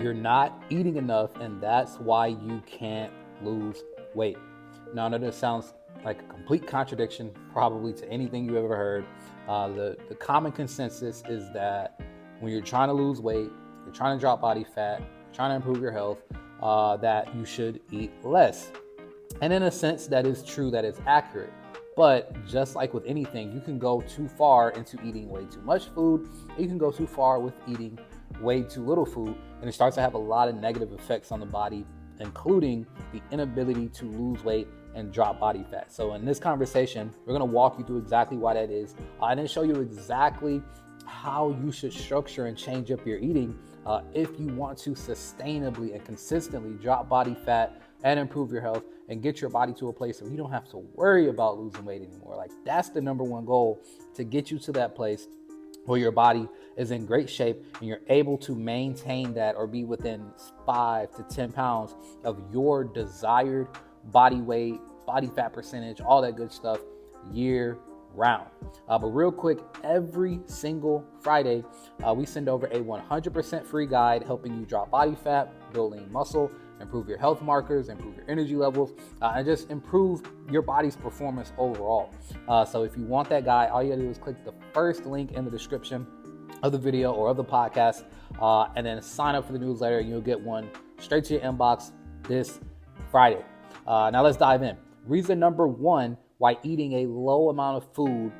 You're not eating enough, and that's why you can't lose weight. Now, I know this sounds like a complete contradiction, probably to anything you've ever heard. The common consensus is that when you're trying to lose weight, you're trying to drop body fat, you're trying to improve your health, that you should eat less. And in a sense, that is true, that is accurate. But just like with anything, you can go too far into eating way too much food. You can go too far with eating way too little food, and it starts to have a lot of negative effects on the body, including the inability to lose weight and drop body fat. So in this conversation, we're going to walk you through exactly why that is, and then show you exactly how you should structure and change up your eating if you want to sustainably and consistently drop body fat and improve your health and get your body to a place where you don't have to worry about losing weight anymore. Like, that's the number one goal, to get you to that place where your body is in great shape and you're able to maintain that or be within 5 to 10 pounds of your desired body weight, body fat percentage, all that good stuff year round. But real quick, every single Friday, we send over a 100% free guide helping you drop body fat, build lean muscle, improve your health markers, improve your energy levels, and just improve your body's performance overall. So if you want that guide, all you gotta do is click the first link in the description of the video or of the podcast, and then sign up for the newsletter, and you'll get one straight to your inbox this Friday. Now let's dive in. Reason number one why eating a low amount of food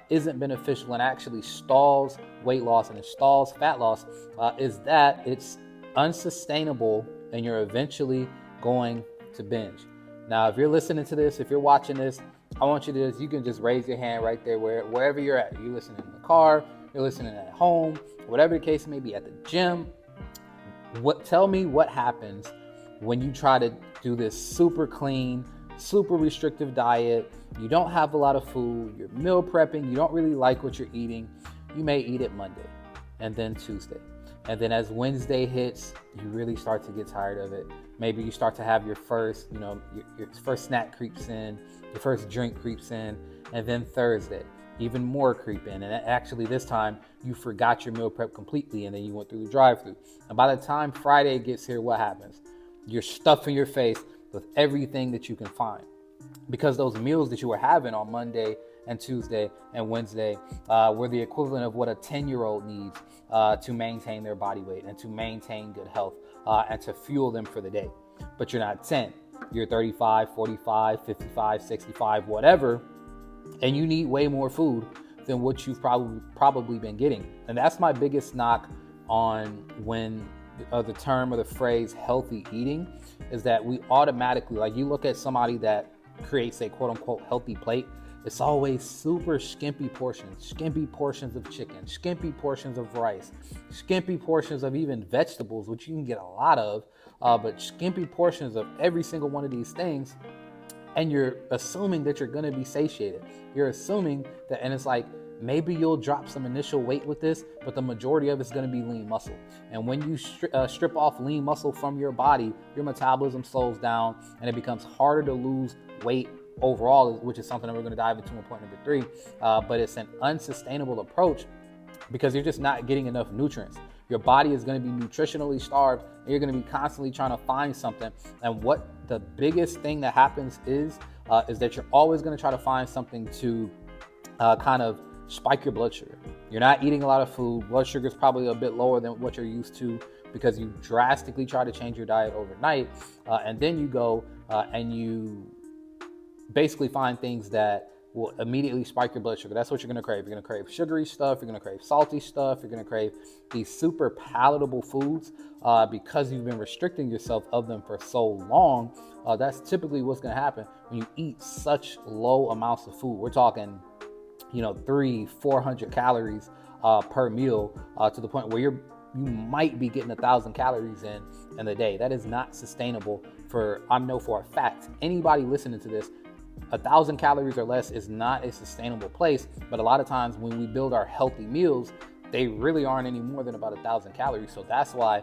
isn't beneficial and actually stalls weight loss and it stalls fat loss is that it's unsustainable and you're eventually going to binge. Now, if you're listening to this, if you're watching this, I want you to you can just raise your hand right there wherever you're at. You're listening in the car, you're listening at home, whatever the case may be, at the gym. Tell me what happens when you try to do this super clean, super restrictive diet. You don't have a lot of food, you're meal prepping, you don't really like what you're eating. You may eat it Monday and then Tuesday. And then as Wednesday hits, you really start to get tired of it. Maybe you start to have your first, your first snack creeps in, your first drink creeps in, and then Thursday, even more creep in. And actually this time you forgot your meal prep completely and then you went through the drive-thru. And by the time Friday gets here, what happens? You're stuffing your face with everything that you can find, because those meals that you were having on Monday and Tuesday and Wednesday were the equivalent of what a 10-year-old needs to maintain their body weight and to maintain good health and to fuel them for the day. But you're not 10, you're 35, 45, 55, 65, whatever, and you need way more food than what you've probably been getting. And that's my biggest knock on when the term or the phrase healthy eating is that we automatically, like, you look at somebody that creates a quote unquote healthy plate, it's always super skimpy portions of chicken, skimpy portions of rice, skimpy portions of even vegetables, which you can get a lot of, but skimpy portions of every single one of these things. And you're assuming that you're going to be satiated. You're assuming that, and it's like, maybe you'll drop some initial weight with this, but the majority of it's going to be lean muscle. And when you strip off lean muscle from your body, your metabolism slows down and it becomes harder to lose weight overall, which is something that we're going to dive into in point number 3. But it's an unsustainable approach because you're just not getting enough nutrients. Your body is going to be nutritionally starved and you're going to be constantly trying to find something. And what the biggest thing that happens is that you're always going to try to find something to kind of spike your blood sugar. You're not eating a lot of food. Blood sugar is probably a bit lower than what you're used to because you drastically try to change your diet overnight. And then you go and you basically find things that will immediately spike your blood sugar. That's what you're going to crave. You're going to crave sugary stuff. You're going to crave salty stuff. You're going to crave these super palatable foods because you've been restricting yourself of them for so long. That's typically what's going to happen when you eat such low amounts of food. We're talking 300-400 calories per meal to the point where you might be getting 1,000 calories in the day. That is not sustainable I know for a fact, anybody listening to this, 1,000 calories or less is not a sustainable place. But a lot of times when we build our healthy meals, they really aren't any more than about 1,000 calories. So that's why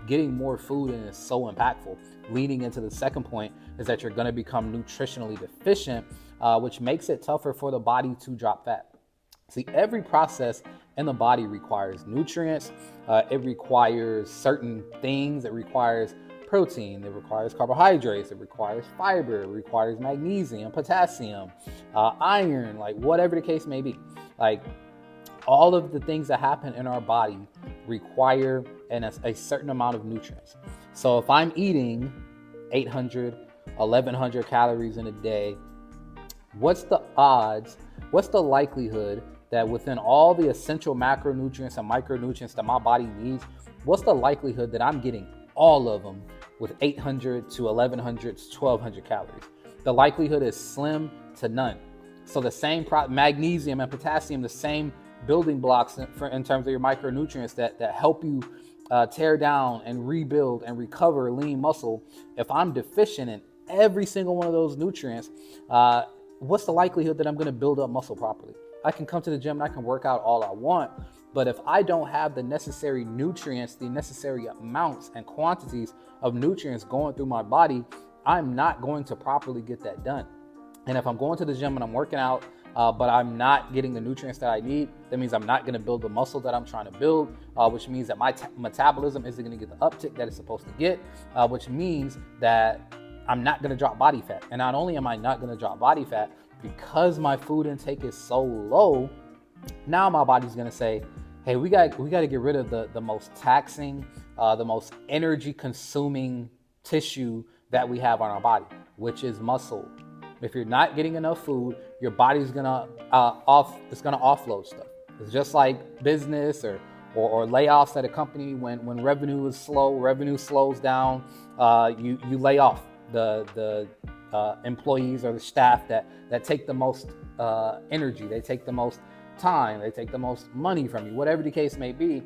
getting more food in is so impactful. Leading into the second point is that you're going to become nutritionally deficient, which makes it tougher for the body to drop fat. See, every process in the body requires nutrients. It requires certain things. It requires protein. It requires carbohydrates. It requires fiber. It requires magnesium, potassium, iron, like whatever the case may be. Like all of the things that happen in our body require a certain amount of nutrients. So if I'm eating 800, 1100 calories in a day, what's the odds, what's the likelihood that within all the essential macronutrients and micronutrients that my body needs, what's the likelihood that I'm getting all of them with 800 to 1100 to 1200 calories? The likelihood is slim to none. So the same magnesium and potassium, the same building blocks in terms of your micronutrients that help you tear down and rebuild and recover lean muscle. If I'm deficient in every single one of those nutrients, what's the likelihood that I'm going to build up muscle properly? I can come to the gym and I can work out all I want, but if I don't have the necessary nutrients, the necessary amounts and quantities of nutrients going through my body, I'm not going to properly get that done. And if I'm going to the gym and I'm working out, but I'm not getting the nutrients that I need, that means I'm not going to build the muscle that I'm trying to build, which means that my metabolism isn't going to get the uptick that it's supposed to get, which means that I'm not going to drop body fat. And not only am I not going to drop body fat, because my food intake is so low, now my body's going to say, hey, we got to get rid of the most taxing, the most energy consuming tissue that we have on our body, which is muscle. If you're not getting enough food, your body's gonna offload stuff. It's just like business or layoffs at a company. When revenue is slow, revenue slows down. You lay off the employees or the staff that take the most energy. They take the most time. They take the most money from you. Whatever the case may be,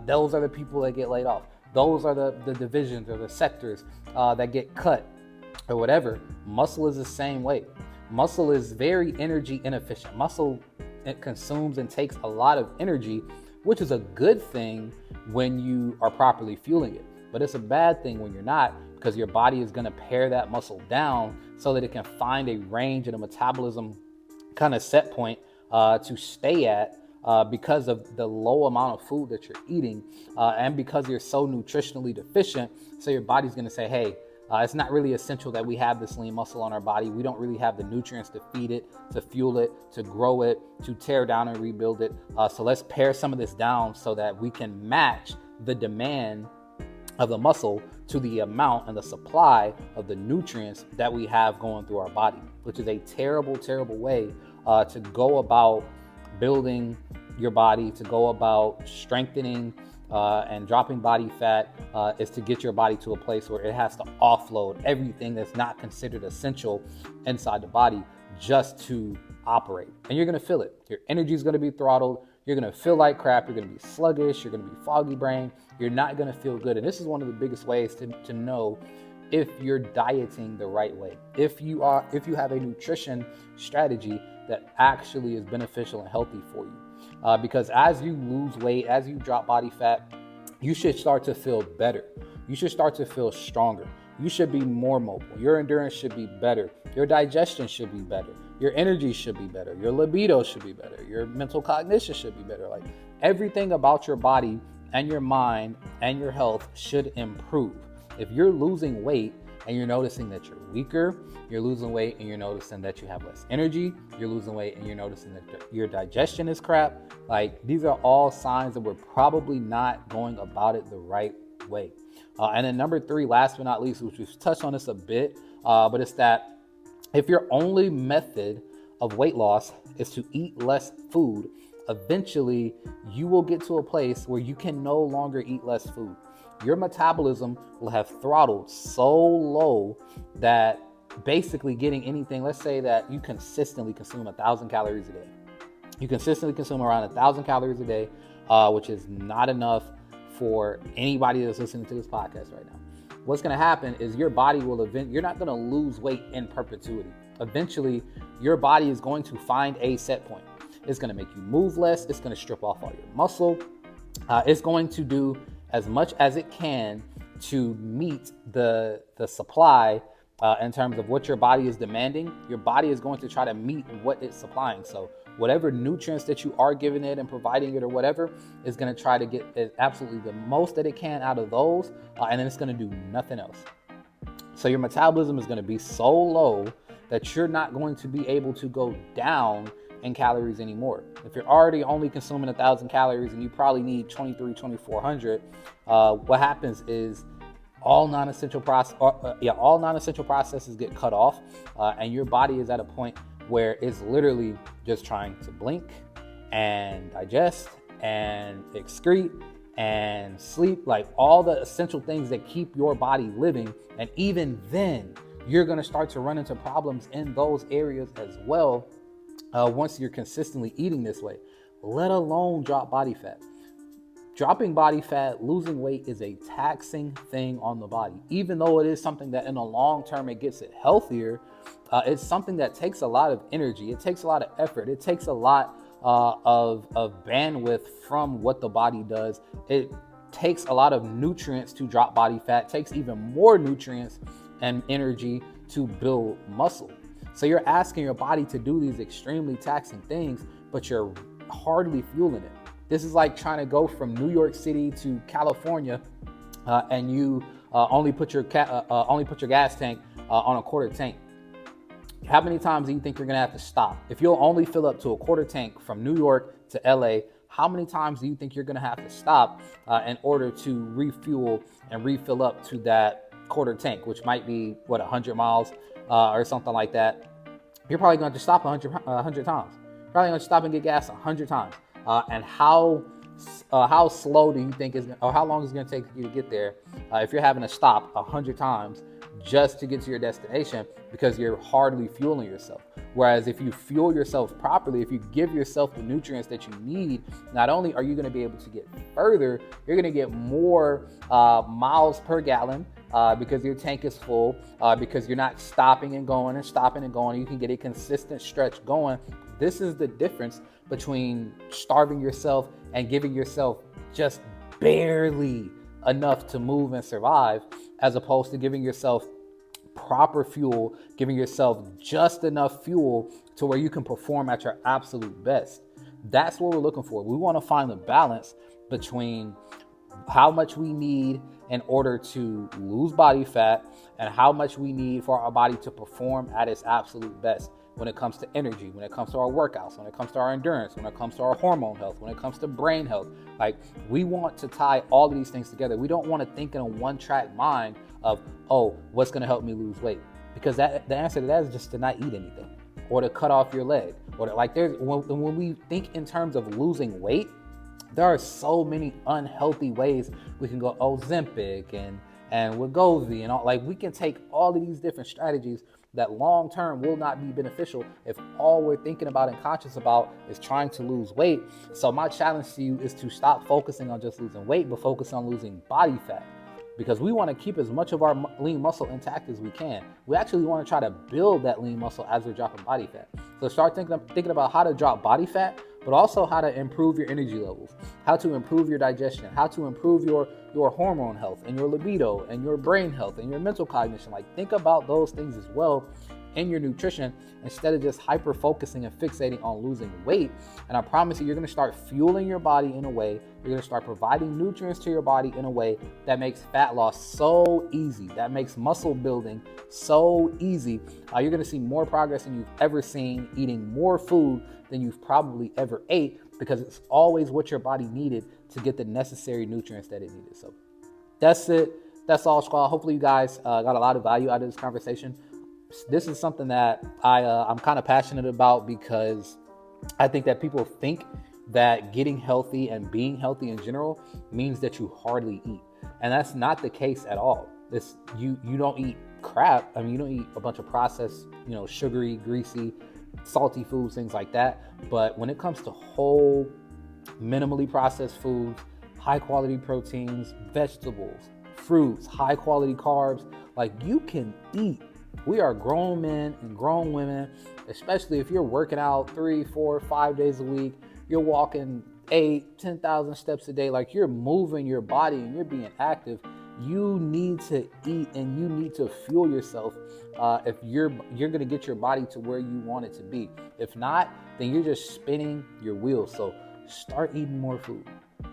those are the people that get laid off. Those are the divisions or the sectors that get cut. Or whatever. Muscle is the same way. Muscle is very energy inefficient. Muscle, it consumes and takes a lot of energy, which is a good thing when you are properly fueling it. But it's a bad thing when you're not, because your body is going to pare that muscle down so that it can find a range and a metabolism kind of set point to stay at because of the low amount of food that you're eating and because you're so nutritionally deficient. So your body's going to say, hey, it's not really essential that we have this lean muscle on our body. We don't really have the nutrients to feed it, to fuel it, to grow it, to tear down and rebuild it. So let's pare some of this down so that we can match the demand of the muscle to the amount and the supply of the nutrients that we have going through our body, which is a terrible, terrible way to go about building your body, to go about strengthening and dropping body fat, is to get your body to a place where it has to offload everything that's not considered essential inside the body just to operate. And you're going to feel it. Your energy is going to be throttled. You're going to feel like crap. You're going to be sluggish. You're going to be foggy brain. You're not going to feel good. And this is one of the biggest ways to know if you're dieting the right way. If you have a nutrition strategy that actually is beneficial and healthy for you. Because as you lose weight, as you drop body fat, you should start to feel better. You should start to feel stronger. You should be more mobile. Your endurance should be better. Your digestion should be better. Your energy should be better. Your libido should be better. Your mental cognition should be better. Like everything about your body and your mind and your health should improve. If you're losing weight and you're noticing that you're weaker, you're losing weight and you're noticing that you have less energy, you're losing weight and you're noticing that your digestion is crap, like these are all signs that we're probably not going about it the right way. And then number 3, last but not least, which we've touched on this a bit, but it's that if your only method of weight loss is to eat less food, eventually you will get to a place where you can no longer eat less food. Your metabolism will have throttled so low that basically getting anything, let's say that you consistently consume 1,000 calories a day. You consistently consume around 1,000 calories a day, which is not enough for anybody that's listening to this podcast right now. What's going to happen is your body will you're not going to lose weight in perpetuity. Eventually, your body is going to find a set point. It's going to make you move less. It's going to strip off all your muscle. It's going to do as much as it can to meet the supply in terms of what your body is demanding. Your body is going to try to meet what it's supplying. So whatever nutrients that you are giving it and providing it or whatever, is going to try to get absolutely the most that it can out of those, and then it's going to do nothing else. So your metabolism is going to be so low that you're not going to be able to go down in calories anymore. If you're already only consuming 1,000 calories and you probably need 2,400, what happens is all non-essential processes get cut off, and your body is at a point where it's literally just trying to blink and digest and excrete and sleep, like all the essential things that keep your body living. And even then, you're going to start to run into problems in those areas as well once you're consistently eating this way, let alone drop body fat. Dropping body fat, losing weight is a taxing thing on the body. Even though it is something that in the long term it gets it healthier, it's something that takes a lot of energy. It takes a lot of effort. It takes a lot of bandwidth from what the body does. It takes a lot of nutrients to drop body fat. It takes even more nutrients and energy to build muscle. So you're asking your body to do these extremely taxing things, but you're hardly fueling it. This is like trying to go from New York City to California, and you only put your gas tank on a quarter tank. How many times do you think you're gonna have to stop? If you'll only fill up to a quarter tank from New York to LA, how many times do you think you're gonna have to stop in order to refuel and refill up to that quarter tank, which might be 100 miles or something like that? You're probably going to stop 100 times. Probably going to stop and get gas 100 times. And how slow do you think or how long is it going to take you to get there if you're having to stop 100 times just to get to your destination because you're hardly fueling yourself? Whereas if you fuel yourself properly, if you give yourself the nutrients that you need, not only are you going to be able to get further, you're going to get more miles per gallon because your tank is full, because you're not stopping and going and stopping and going. You can get a consistent stretch going. This is the difference between starving yourself and giving yourself just barely enough to move and survive, as opposed to giving yourself proper fuel, giving yourself just enough fuel to where you can perform at your absolute best. That's what we're looking for. We want to find the balance between how much we need in order to lose body fat and how much we need for our body to perform at its absolute best when it comes to energy, when it comes to our workouts, when it comes to our endurance, when it comes to our hormone health, when it comes to brain health. Like, we want to tie all of these things together. We don't want to think in a one-track mind of, oh, what's going to help me lose weight? Because the answer to that is just to not eat anything, or to cut off your leg, or to, like, when we think in terms of losing weight, there are so many unhealthy ways we can go Ozempic and Wegovy and all. Like, we can take all of these different strategies that long term will not be beneficial if all we're thinking about and conscious about is trying to lose weight. So my challenge to you is to stop focusing on just losing weight, but focus on losing body fat, because we want to keep as much of our lean muscle intact as we can. We actually want to try to build that lean muscle as we're dropping body fat. So start thinking about how to drop body fat, but also how to improve your energy levels, how to improve your digestion, how to improve your hormone health and your libido and your brain health and your mental cognition. Like, think about those things as well in your nutrition instead of just hyper focusing and fixating on losing weight. And I promise you, you're going to start fueling your body in a way, you're going to start providing nutrients to your body in a way that makes fat loss so easy, that makes muscle building so easy. You're going to see more progress than you've ever seen, eating more food than you've probably ever ate, because it's always what your body needed to get the necessary nutrients that it needed. So that's it. That's all, squad. Hopefully you guys got a lot of value out of this conversation. This is something that I'm kind of passionate about, because I think that people think that getting healthy and being healthy in general means that you hardly eat. And that's not the case at all. You don't eat crap. I mean, you don't eat a bunch of processed, sugary, greasy, salty foods, things like that. But when it comes to whole, minimally processed foods, high quality proteins, vegetables, fruits, high quality carbs, like, you can eat. We are grown men and grown women, especially if you're working out 3, 4, 5 days a week, you're walking 8,000, 10,000 steps a day, like, you're moving your body and you're being active. You need to eat and you need to fuel yourself if you're going to get your body to where you want it to be. If not, then you're just spinning your wheels. So start eating more food.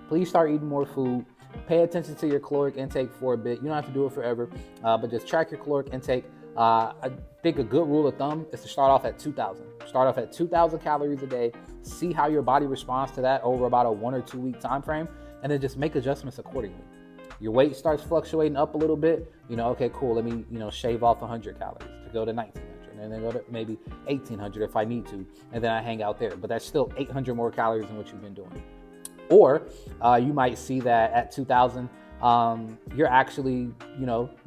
Please start eating more food. Pay attention to your caloric intake for a bit. You don't have to do it forever, but just track your caloric intake. I think a good rule of thumb is to start off at 2,000. Start off at 2,000 calories a day. See how your body responds to that over about a 1 or 2 week time frame, and then just make adjustments accordingly. Your weight starts fluctuating up a little bit. Okay, cool. Let me, shave off 100 calories to go to 1,900, and then go to maybe 1,800 if I need to, and then I hang out there. But that's still 800 more calories than what you've been doing. Or you might see that at 2,000, you're actually,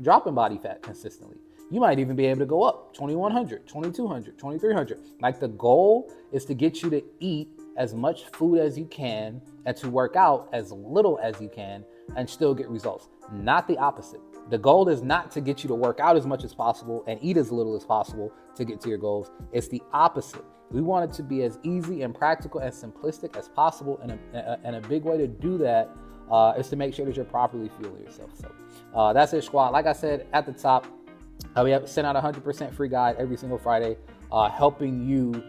dropping body fat consistently. You might even be able to go up 2,100, 2,200, 2,300. Like, the goal is to get you to eat as much food as you can and to work out as little as you can and still get results. Not the opposite. The goal is not to get you to work out as much as possible and eat as little as possible to get to your goals. It's the opposite. We want it to be as easy and practical and simplistic as possible. And a big way to do that is to make sure that you're properly fueling yourself. So that's it, squad. Like I said at the top, we have sent out a 100% free guide every single Friday, helping you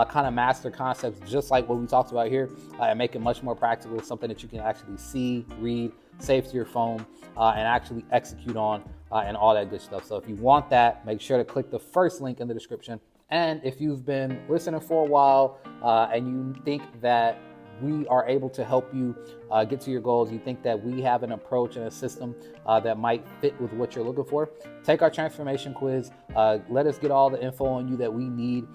kind of master concepts just like what we talked about here, and make it much more practical, something that you can actually see, read, save to your phone, and actually execute on, and all that good stuff. So if you want that, make sure to click the first link in the description. And if you've been listening for a while and you think that we are able to help you get to your goals, you think that we have an approach and a system that might fit with what you're looking for, take our transformation quiz. Let us get all the info on you that we need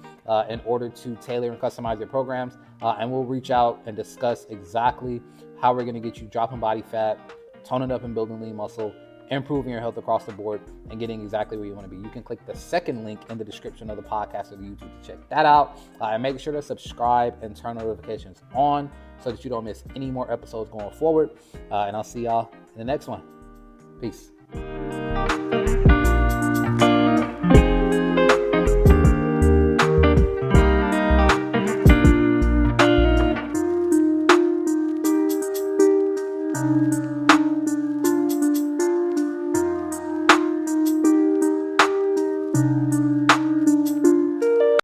in order to tailor and customize your programs. And we'll reach out and discuss exactly how we're going to get you dropping body fat, toning up and building lean muscle, improving your health across the board, and getting exactly where you want to be. You can click the second link in the description of the podcast or the YouTube to check that out. And make sure to subscribe and turn notifications on so that you don't miss any more episodes going forward. And I'll see y'all in the next one. Peace.